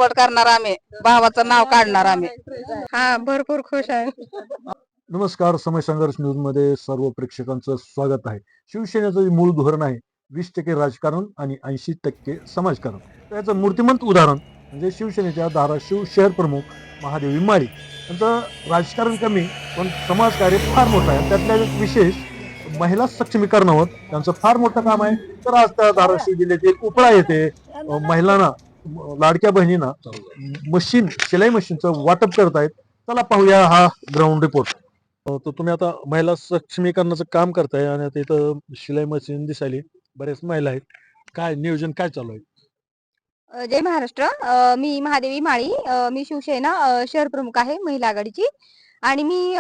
दुप्पट करणार आम्ही, भावाचं नाव काढणार आम्ही. हा भरपूर खुश आहे. नमस्कार, समय संघर्ष न्यूज मध्ये सर्व प्रेक्षकांचं स्वागत आहे. शिवसेनेचं मूळ धोरण आहे 20% राजकारण आणि 80% समाजकारण. त्याचं मूर्तिमंत उदाहरण म्हणजे शिवसेनेच्या धाराशिव शहर प्रमुख महादेवी माळी यांचं राजकारण कमी पण समाजकार्य फार मोठं आहे. त्यातल्या एक विशेष महिला सक्षमीकरणावर त्यांचं फार मोठं काम आहे. तर आज त्या धाराशिव जिल्ह्यातील उपळा येथे महिलांना लाडक्या बहिणींना मशीन शिलाई मशीनचं वाटप करत आहेत. चला पाहूया हा ग्राउंड रिपोर्ट. तर तुम्ही आता महिला सक्षमीकरणाचं काम करताय आणि आता इथं शिलाई मशीन दिसायली बरेच महिला आहेत. काय नियोजन काय चालू आहे? जय महाराष्ट्र. मी महादेवी माळी. मी शिवसेना शहर प्रमुख आहे महिला आघाडीची आणि मी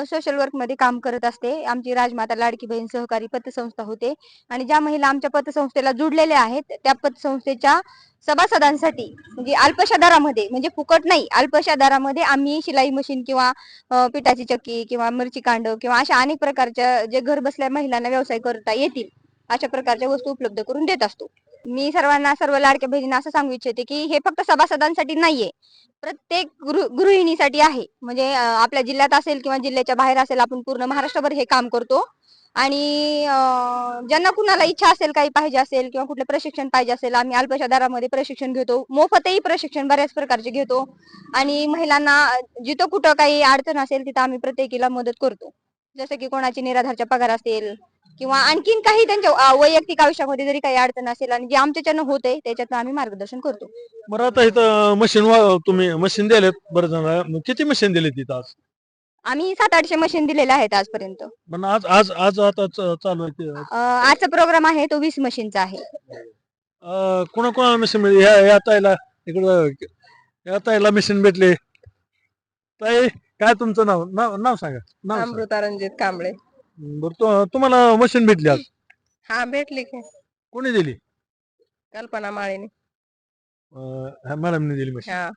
सोशल वर्क मध्ये काम करत असते. आमची राजमाता लाडकी बहीण सहकारी पतसंस्था होते आणि ज्या महिला आमच्या पतसंस्थेला जुडलेल्या आहेत त्या पतसंस्थेच्या सभासदांसाठी म्हणजे अल्पशा दरामध्ये, म्हणजे फुकट नाही, अल्पशा दरामध्ये आम्ही शिलाई मशीन किंवा पिठाची चक्की किंवा मिरची कांड किंवा अशा अनेक प्रकारच्या जे घर बसल्या महिलांना व्यवसाय करता येतील अशा प्रकारच्या वस्तू उपलब्ध करून देत असतो. मी सर्व लाडक्या बहिणींना असं सांगू इच्छिते की हे फक्त सभासदांसाठी नाहीये, प्रत्येक गृहिणीसाठी आहे. म्हणजे आपल्या जिल्ह्यात असेल किंवा जिल्ह्याच्या बाहेर असेल, आपण पूर्ण महाराष्ट्रभर हे काम करतो. आणि ज्यांना कुणाला इच्छा असेल, काही पाहिजे असेल किंवा कुठलं प्रशिक्षण पाहिजे असेल, आम्ही अल्पशा दरामध्ये प्रशिक्षण घेतो. मोफतही प्रशिक्षण बऱ्याच प्रकारचे घेतो आणि महिलांना जिथं कुठं काही अडचण असेल तिथं आम्ही प्रत्येकीला मदत करतो. जसं की कोणाची निराधारच्या पगार असेल किंवा आणखीन काही त्यांच्या वैयक्तिक आयुष्यामध्ये जरी काही अडचण असेल आणि जे आमच्याच्यानं होतंय त्याच्यातनं आम्ही मार्गदर्शन करतो. बरं, आता इथं मशीन तुम्ही मशीन दिलेत बरं जण, किती मशीन दिले तिथं आज? आम्ही 700-800 मशीन दिलेले आहेत आजपर्यंत. पण आज आज आज आता चालू आहे ते. आजचा प्रोग्राम आहे तो 20 मशीनचा आहे. कोणा मशीन मिळेल? या ताईला इकडं, या ताईला मशीन भेटले. ताई, काय तुमचं नाव नाव नाव सांगा. नाव सांगा. अमृता रणजित कांबळे. बरं, तुम्हाला मशीन भेटली आज? हा भेटली की. कोणी दिली? कल्पना माळीने. मॅडमने दिली मशीन. हा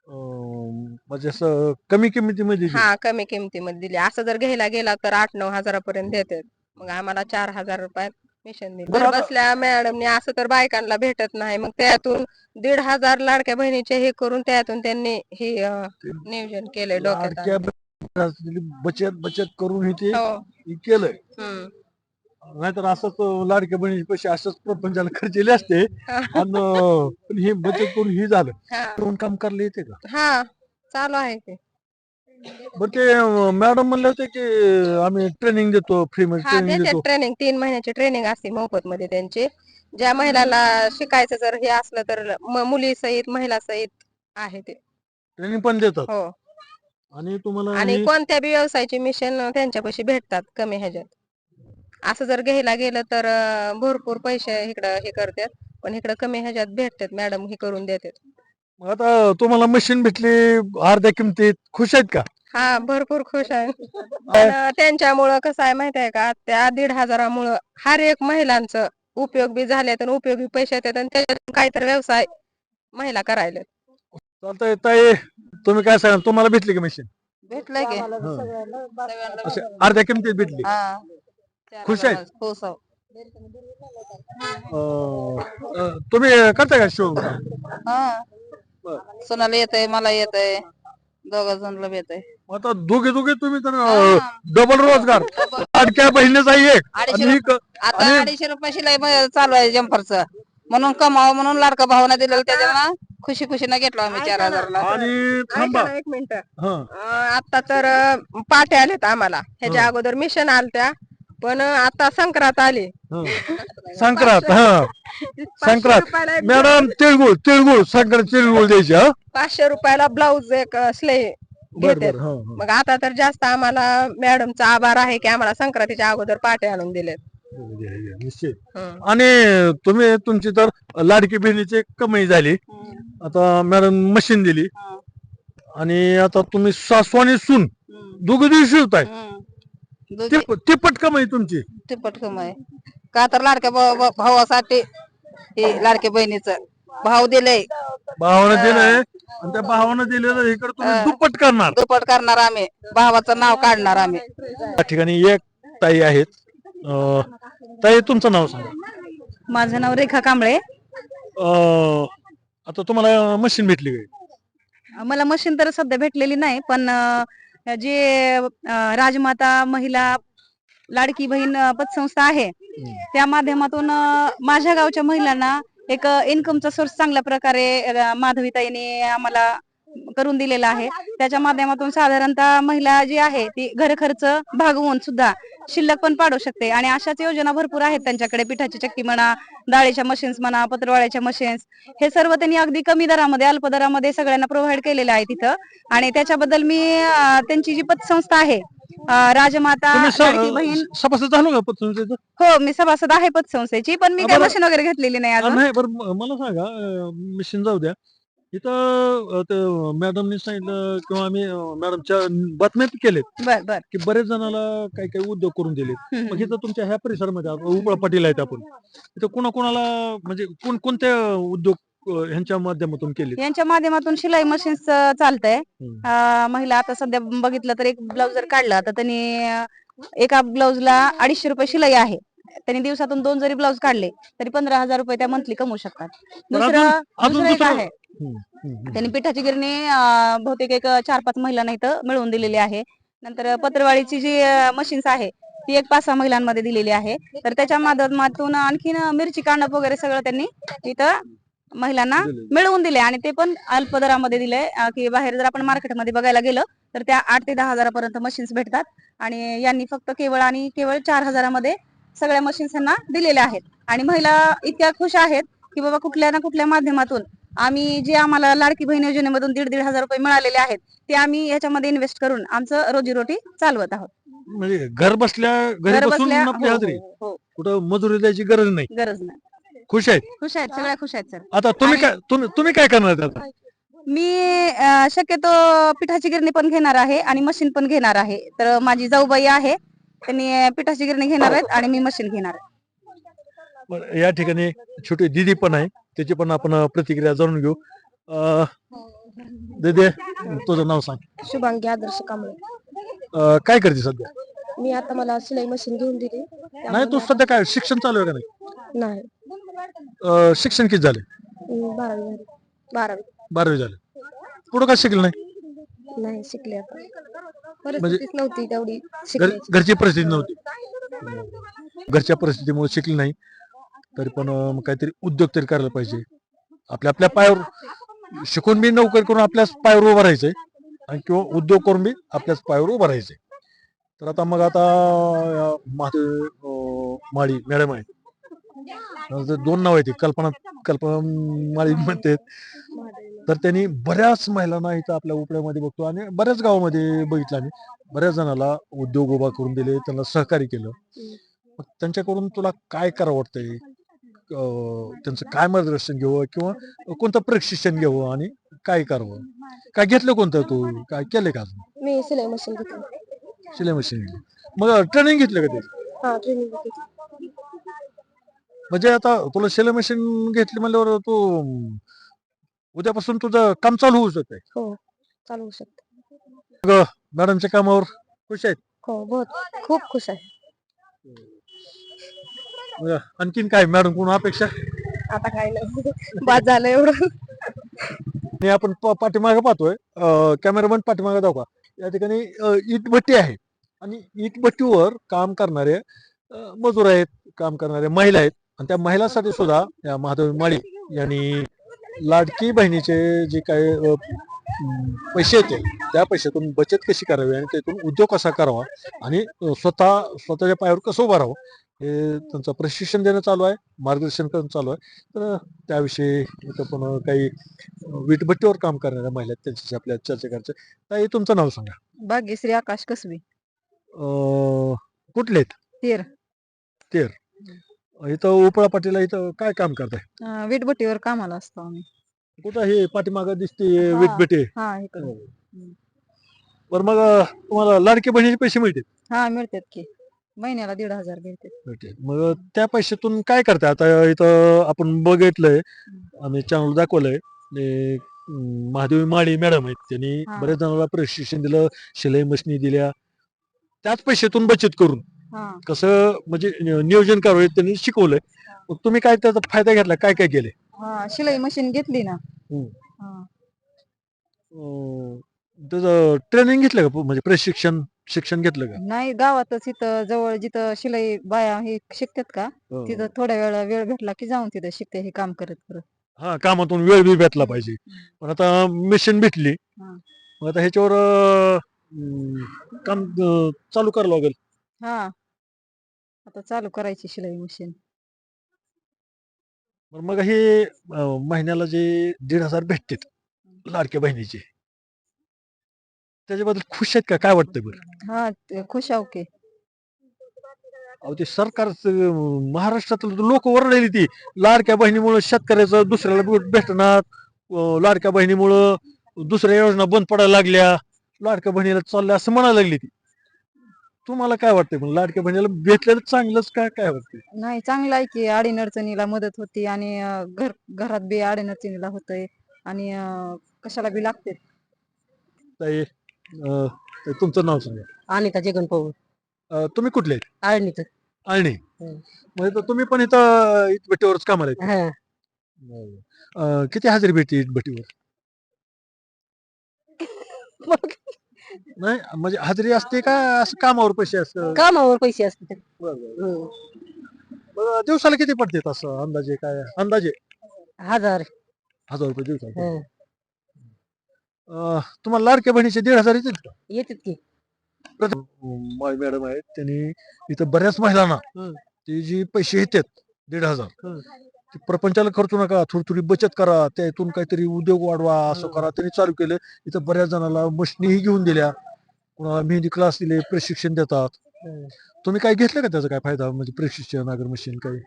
म्हणजे असं कमी किमतीमध्ये दिली? हा कमी किमतीमध्ये दिली. असं जर घ्यायला गेला तर 8-9 हजारापर्यंत देतात. मग आम्हाला 4,000 रुपयात मिशन दिली. बरं, घर बसल्या मॅडमने असं तर बायकांना भेटत नाही. मग त्यातून 1,500 लाडक्या बहिणीचे हे करून त्यातून त्यांनी हे नियोजन केलंय डोक्यात. लाडक्या बचत बचत करून हे हो. केलंय. हम्म. नाहीतर असंच लाडक्या बहिणीचे पैसे असंच प्रपंचाला खर्चले असते. आणि पण हे बचत करून हे झालं. हा. करून काम करायला येते का? हा चालू आहे ते. बरं, ते मॅडम म्हणले होते की आम्ही ट्रेनिंग देतो, फ्री मध्ये हा ट्रेनिंग देतात देतो. ट्रेनिंग. 3 महिन्याची ट्रेनिंग असते मोफत मध्ये त्यांची. ज्या महिलाला शिकायचं जर हे असलं तर मुली सहित महिला सहित आहे ते. ट्रेनिंग पण देतात. हो. आणि तुम्हाला आणि हे- कोणत्या बी व्यवसायाचे मिशन त्यांच्यापाशी भेटतात कमी ह्याच्यात. असं जर घ्यायला गेलं तर भरपूर पैसे इकडं हे करतात, पण इकडं कमी ह्याच्यात भेटतात. मॅडम हे करून देतात. मग आता तुम्हाला मशीन भेटली अर्ध्या किमतीत, खुश आहेत का? हा भरपूर खुश आहे. पण त्यांच्यामुळं कसं आहे माहित आहे का, त्या 1,500मुळं हर एक महिलांचं उपयोग बी झाले तर उपयोगी पैसे येतात आणि त्याच्यातून काहीतरी व्यवसाय महिला करायला. चालतंय ताई, तुम्ही काय सांगा, तुम्हाला भेटली का मशीन? भेटलंय की असे अर्ध्या किमतीत भेटली? खुश आहे? खुश आहे. तुम्ही करताय का शो? हा सोनाला येतंय, मला येतंय, दोघा जणला येतंय. आता दोघे तुम्ही तर डबल रोजगार. लाडक्या बहिणीचाही एक आणि 250 रुपये शिलाई चालू आहे जम्परचं. म्हणून कमावं म्हणून लाडका भावना दिलेलं, त्याच्यानं खुशी खुशीनं घेतलो आम्ही 4,000ला. आणि थांबा. एक मिनिट. हा. आता तर पाट्या आल्यात आम्हाला. ह्याच्या अगोदर मिशन आलत्या, पण आता संक्रांत आली. संक्रांत. हा, 500 संक्रांत. रुपयाला एक मॅडम, तिळगुळ संक्रांत तिळगुळ द्यायची. हा, 500 रुपयाला ब्लाऊज एक स्ले बर घेतात. बर. हा, मग आता तर जास्त आम्हाला मॅडमचा आभार आहे की आम्हाला संक्रांतीच्या अगोदर पाटे आणून दिलेत. निश्चित. हं. आणि तुमची तर लाडकी बहिणीची कमाई झाली. आता मॅडम मशीन दिली आणि आता तुम्ही सासू आणि सून दोघे दिवशी शिवताय. तिप्पट कमाई तुमची. तिप्पट कमाई का तर लाडक्या भावासाठी हे लाडक्या बहिणीचं भाव दिलंय. भावानं दिलंय आणि त्या भावानं दिलेलं इकडे तुम्ही दुप्पट करणार. दुप्पट करणार आम्ही, भावाचं नाव काढणार आम्ही. त्या ठिकाणी एक ताई आहेत. ताई, तुमचं नाव सांगा. माझं नाव रेखा कांबळे. आता तुम्हाला मशीन भेटली काय? मला मशीन तर सध्या भेटलेली नाही, पण जे राजमाता महिला लाडकी बहीण पतसंस्था आहे त्या माध्यमातून माझ्या गावच्या महिलांना एक इन्कमचा सोर्स चांगल्या प्रकारे माधवीताईने आम्हाला करून दिलेला आहे. त्याच्या माध्यमातून साधारणतः महिला जी आहे ती घर खर्च भागवून सुद्धा शिल्लक पण पाडू शकते आणि अशाच योजना भरपूर आहेत त्यांच्याकडे. पिठाची चक्की म्हणा, डाळीच्या मशीन्स म्हणा, पत्रवाळ्याच्या मशीन्स, हे सर्व त्यांनी अगदी कमी दरामध्ये, अल्प दरामध्ये सगळ्यांना प्रोव्हाइड केलेले आहे तिथं. आणि त्याच्याबद्दल मी त्यांची जी पतसंस्था आहे राजमाता लाडकी बहीण, सभासद झालो का पतसंस्थेचं? हो मी सभासद आहे पतसंस्थेची, पण मी काय मशीन वगैरे घेतलेली नाही अजून. नाही बरं, मला सांगा, मशीन जाऊ द्या. इथं मॅडमनी सांगितलं किंवा आम्ही मॅडमच्या बातम्यात केलेत बर बर. की बरेच जणाला काही काही उद्योग करून दिलेत. हम्म, मग इथं तुमच्या ह्या परिसरामध्ये उपळा पाटील आहेत आपण, इथं कोणाकोणाला म्हणजे कोणकोणत्या उद्योग ह्यांच्या माध्यमातून केले? यांच्या माध्यमातून शिलाई मशीन्स चालतंय. महिला आता सध्या बघितलं तर एक ब्लाऊज जर काढला तर त्यांनी एका ब्लाऊजला 250 रुपये शिलाई आहे. त्यांनी दिवसातून 2 जरी ब्लाऊज काढले तरी 15,000 रुपये त्या मंथली कमवू शकतात. दुसरं एक आहे, त्यांनी पिठाची गिरणी बहुतेक एक 4-5 महिलांना इथं मिळवून दिलेली आहे. नंतर पत्रवाळीची जी मशीन्स आहे ती एक 5-6 महिलांमध्ये दिलेली आहे. तर त्याच्या माध्यमातून आणखीन मिरची कांडप वगैरे सगळं त्यांनी इथं महिलांना मिळवून दिले आणि ते पण अल्प दरामध्ये दिले. की बाहेर जर आपण मार्केटमध्ये बघायला गेलं तर त्या 8 ते 10,000 पर्यंत मशीन्स भेटतात आणि यांनी फक्त केवळ 4,000 सगळ्या मशीन्स यांना दिलेल्या आहेत. आणि महिला इतक्या खुश आहेत की बाबा कुठल्या ना कुठल्या माध्यमातून आम्ही जे आम्हाला लाडकी बहीण योजनेमधून 1,500 रुपये मिळालेले आहेत ते आम्ही याच्यामध्ये इन्व्हेस्ट करून आमचं रोजीरोटी चालवत आहोत. म्हणजे घर बसल्या घरी बसून आपली हाजरी, हो, कुठं मजुरी द्यायची गरज नाही. गरज नाही. खुश आहेत? खुश आहेत, सगळ्या खुश आहेत सर. आता तुम्ही काय करणार आता? मी शक्यतो पिठाची गिरणी पण घेणार आहे आणि मशीन पण घेणार आहे. तर माझी जाऊबाई आहे, त्यांनी पिठाची गिरणी घेणार आहेत आणि मी मशीन घेणार आहे. बरं, या ठिकाणी छोटी दिदी पण आहे, त्याची पण आपण प्रतिक्रिया जाणून घेऊ. दीदी, तुझं नाव सांग. शुभांगी आदर्श कांबळे. काय करते सध्या? मी आता मला सिलाई मशीन घेऊन दिली. नाही, तू सध्या काय शिक्षण चालू आहे का नाही? नाही, शिक्षण किती झाले? 12वी झाली. 12वी 12वी झाले. पुढं काय शिकलं नाही? नाही शिकले. आता परिस्थितीच नव्हती तेवढी घरची परिस्थिती नव्हती, घरच्या परिस्थितीमुळे शिकली नाही. तरी पण मग काहीतरी उद्योग तरी करायला पाहिजे. आपल्या पायावर शिकून बी नोकरी करून आपल्याच पायावर उभं राहायचंय आणि किंवा उद्योग करून बी आपल्याच पायावर उभं राहायचंय. तर आता महादेव माळी मॅडम आहे, 2 नाव आहेत, कल्पना माळी म्हणते. तर त्यांनी बऱ्याच महिलांना इथं आपल्या उपड्यामध्ये बघतो आणि बऱ्याच गावामध्ये बघितलं आम्ही, बऱ्याच जणाला उद्योग उभा करून दिले, त्यांना सहकार्य केलं. मग त्यांच्याकडून तुला काय करावं वाटतंय? त्यांचं काय मार्गदर्शन घ्यावं किंवा कोणतं प्रशिक्षण घ्यावं आणि काय करावं? काय घेतलं, कोणतं तू काय केलंय का? मी सिलाई मशीन घेतली. शिलाई मशीन घेतली. मग ट्रेनिंग घेतलं का ते? हा, ट्रेनिंग घेतली. म्हणजे आता तुला शिलाई मशीन घेतली म्हणल्यावर तू उद्यापासून तुझं काम चालू होऊ शकतंय? हो, चालू शकते. मॅडमच्या कामावर खुश आहेत? हो, खूप खुश आहे. आणखीन काय मॅडम कोण अपेक्षा? आता काय नाही, बाद झालं एवढं. आणि आपण पाठीमागे पाहतोय, कॅमेरामॅन पाठीमागे जाऊ का? या ठिकाणी इटभट्टी आहे आणि इटभट्टीवर काम करणारे मजूर आहेत, काम करणारे महिला आहेत. आणि त्या महिलांसाठी सुद्धा या महादेव माळी यांनी लाडकी बहिणीचे जे काही पैसे येते त्या पैशातून बचत कशी करावी आणि त्यातून उद्योग कसा करावा आणि स्वतःच्या पायावर कसं उभं राहावं हे त्यांचं प्रशिक्षण देणं चालू आहे, मार्गदर्शन करणं चालू आहे. तर त्याविषयी इथं पण काही वीटभट्टीवर काम करणाऱ्या महिला आहेत, त्यांच्याशी आपल्या चर्चा करायचं. ताई, तुमचं नाव सांगा. भाग्यश्री आकाश कसबी. कुठले आहेत? तेर. इथं उपळा पाटीला इथं काय काम करताय? वीटभट्टीवर कामाला असतो आम्ही. कुठं हे पाठीमागं दिसते वीटभट्टी? हा, इकडे. बरं, मग तुम्हाला लाडकी बहिणीचे पैसे मिळतील? हा, मिळतात की महिन्याला 1,500 भेटतात. मग त्या पैशातून काय करताय? आता इथं आपण बघितलंय, आम्ही चॅनल दाखवलंय, महादेवी माळी मॅडम आहेत, त्यांनी बऱ्याच जणांना प्रशिक्षण दिलं, शिलाई मशिनी दिल्या, त्याच पैशातून बचत करून कसं म्हणजे नियोजन करावं त्यांनी शिकवलंय. मग तुम्ही काय त्याचा फायदा घेतला, काय काय केले? हा शिलाई मशीन घेतली ना. हम्म. हा. त्याचं ट्रेनिंग घेतलं का म्हणजे शिक्षण घेतलं का? नाही गावातच इथं जवळ जिथं शिलाई बाया हे शिकतात का हो. तिथं थोड्या वेळ भेटला की जाऊन तिथं शिकते हे काम करत करत. हा कामातून वेळ बी भेटला पाहिजे. पण आता मिशन भेटली हा. मग आता ह्याच्यावर काम चालू करावं लागेल. हा आता चालू करायची शिलाई मशीन. मग हे महिन्याला जे 1,500 भेटतात लाडक्या बहिणीचे त्याच्याबद्दल खुश आहेत का काय वाटतंय बरं? हा खुश आहो की. अहो ते सरकार महाराष्ट्रातलं लोक ओरडलेली ती लाडक्या बहिणीमुळे शेतकऱ्याचं दुसऱ्याला भेटणार, लाडक्या बहिणीमुळं दुसऱ्या योजना बंद पडायला लागल्या, लाडक्या बहिणीला चालल्या असं म्हणायला लागली ती. तुम्हाला काय वाटतंय पण लाडक्या बहिणीला भेटलेलं चांगलंच का काय वाटतंय? नाही चांगलं आहे की अडीअडचणीला मदत होती आणि घरात बी अडीअडचणीला होतंय आणि कशाला बी लागते. ताई, तुमचं नाव सांगा. अनिता जगन पवार. तुम्ही कुठले आहेत? आळणीत. आळणी. म्हणजे तुम्ही पण इथं इटभट्टीवरच कामाला आहेत? हा. किती हजेरी भेटते इटभट्टीवर? नाही म्हणजे हजेरी असते का असं कामावर पैसे असतं? कामावर पैसे असतात. दिवसाला किती पडते असं अंदाजे काय अंदाजे? 1000. 1,000 रुपये दिवसाला. तुम्हाला लाडक्या बहिणीचे 1,500 येतील का? येतात की. माय मॅडम आहेत त्यांनी इथं बऱ्याच महिलांना ते जी पैसे येतात 1,500 ते प्रपंचाला खर्चू नका, थोडी बचत करा, त्यातून काहीतरी उद्योग वाढवा असं करा त्यांनी चालू केलं. इथं बऱ्याच जणांना मशनीही घेऊन दिल्या, कुणाला मेहंदी क्लास दिले, प्रशिक्षण देतात. तुम्ही काय घेतलं का त्याचा काय फायदा म्हणजे प्रशिक्षण अगर मशीन काही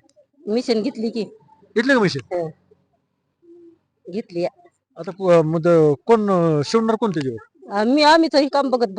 मिशन घेतली की. घेतलं का मशीन? घेतली. आता कोण शिवणार कोण त्याच्यावर? आम्ही तर हे काम बघत